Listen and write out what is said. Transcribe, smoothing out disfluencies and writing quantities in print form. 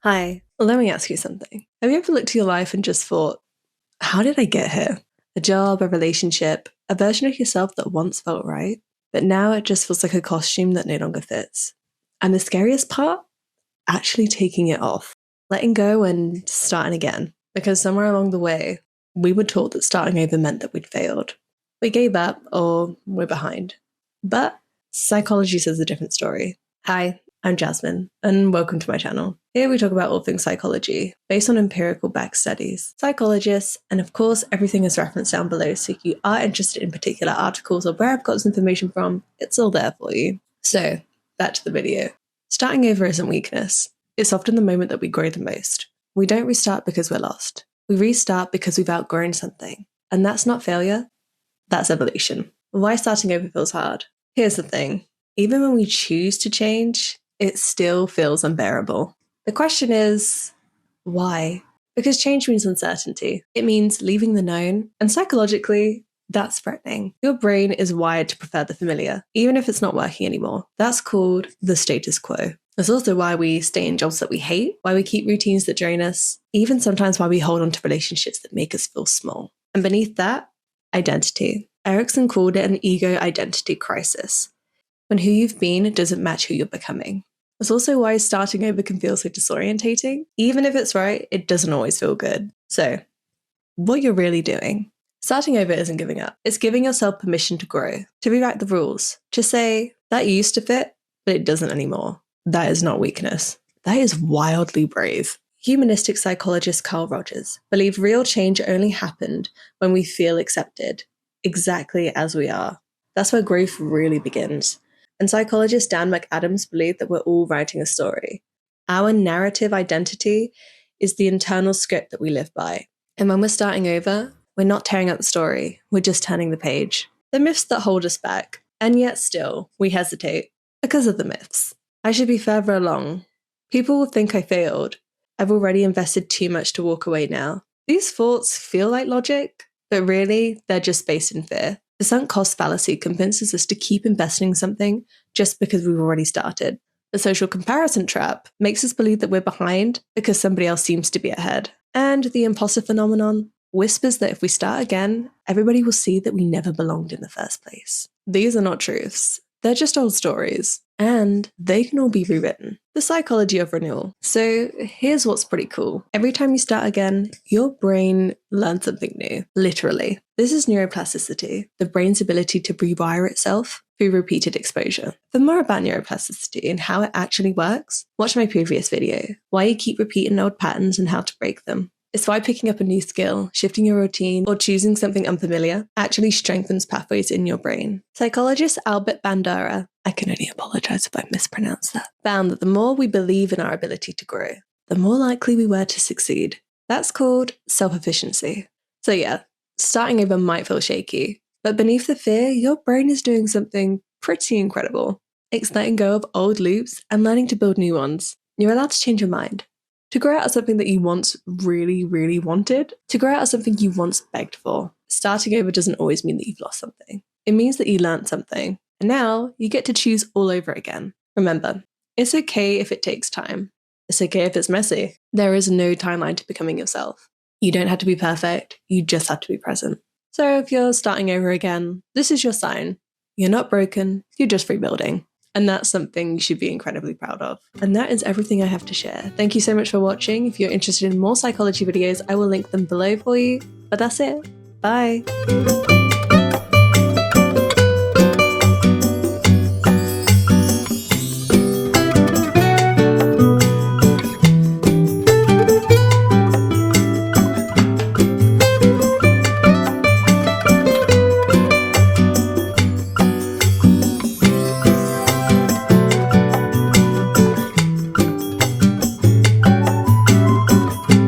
Hi, let me ask you something. Have you ever looked at your life and just thought, how did I get here? A job, a relationship, a version of yourself that once felt right, but now it just feels like a costume that no longer fits. And the scariest part? Actually taking it off, letting go and starting again. Because somewhere along the way, we were taught that starting over meant that we'd failed. We gave up or we're behind. But psychology says a different story. Hi, I'm Jasmine, and welcome to my channel. Here we talk about all things psychology, based on empirical backed studies, psychologists, and of course everything is referenced down below, so if you are interested in particular articles or where I've got this information from, it's all there for you. So, back to the video. Starting over isn't weakness. It's often the moment that we grow the most. We don't restart because we're lost. We restart because we've outgrown something. And that's not failure, that's evolution. Why starting over feels hard? Here's the thing. Even when we choose to change, it still feels unbearable. The question is, why? Because change means uncertainty. It means leaving the known, and psychologically, that's threatening. Your brain is wired to prefer the familiar, even if it's not working anymore. That's called the status quo. That's also why we stay in jobs that we hate, why we keep routines that drain us, even sometimes why we hold on to relationships that make us feel small. And beneath that, identity. Erikson called it an ego identity crisis, when who you've been doesn't match who you're becoming. That's also why starting over can feel so disorientating. Even if it's right, it doesn't always feel good. So, what you're really doing? Starting over isn't giving up. It's giving yourself permission to grow, to rewrite the rules, to say, that used to fit, but it doesn't anymore. That is not weakness. That is wildly brave. Humanistic psychologist Carl Rogers believed real change only happened when we feel accepted, exactly as we are. That's where growth really begins. And psychologist Beck and McAdams believed that we're all writing a story. Our narrative identity is the internal script that we live by. And when we're starting over, we're not tearing up the story, we're just turning the page. The myths that hold us back, and yet still, we hesitate because of the myths. I should be further along. People will think I failed. I've already invested too much to walk away now. These thoughts feel like logic, but really, they're just based in fear. The sunk cost fallacy convinces us to keep investing in something just because we've already started. The social comparison trap makes us believe that we're behind because somebody else seems to be ahead. And the impostor phenomenon whispers that if we start again, everybody will see that we never belonged in the first place. These are not truths. They're just old stories, and they can all be rewritten. The psychology of renewal. So here's what's pretty cool. Every time you start again, your brain learns something new, literally. This is neuroplasticity, the brain's ability to rewire itself through repeated exposure. For more about neuroplasticity and how it actually works, watch my previous video, why you keep repeating old patterns and how to break them. It's why picking up a new skill, shifting your routine, or choosing something unfamiliar actually strengthens pathways in your brain. Psychologist Bandura, I can only apologize if I mispronounced that, found that the more we believe in our ability to grow, the more likely we were to succeed. That's called self-efficacy. So yeah, starting over might feel shaky, but beneath the fear, your brain is doing something pretty incredible. It's letting go of old loops and learning to build new ones. You're allowed to change your mind. To grow out of something that you once really, really wanted, to grow out of something you once begged for. Starting over doesn't always mean that you've lost something. It means that you learned something, and now you get to choose all over again. Remember, it's okay if it takes time. It's okay if it's messy. There is no timeline to becoming yourself. You don't have to be perfect, you just have to be present. So if you're starting over again, this is your sign. You're not broken, you're just rebuilding. And that's something you should be incredibly proud of. And that is everything I have to share. Thank you so much for watching. If you're interested in more psychology videos, I will link them below for you. But that's it. Bye.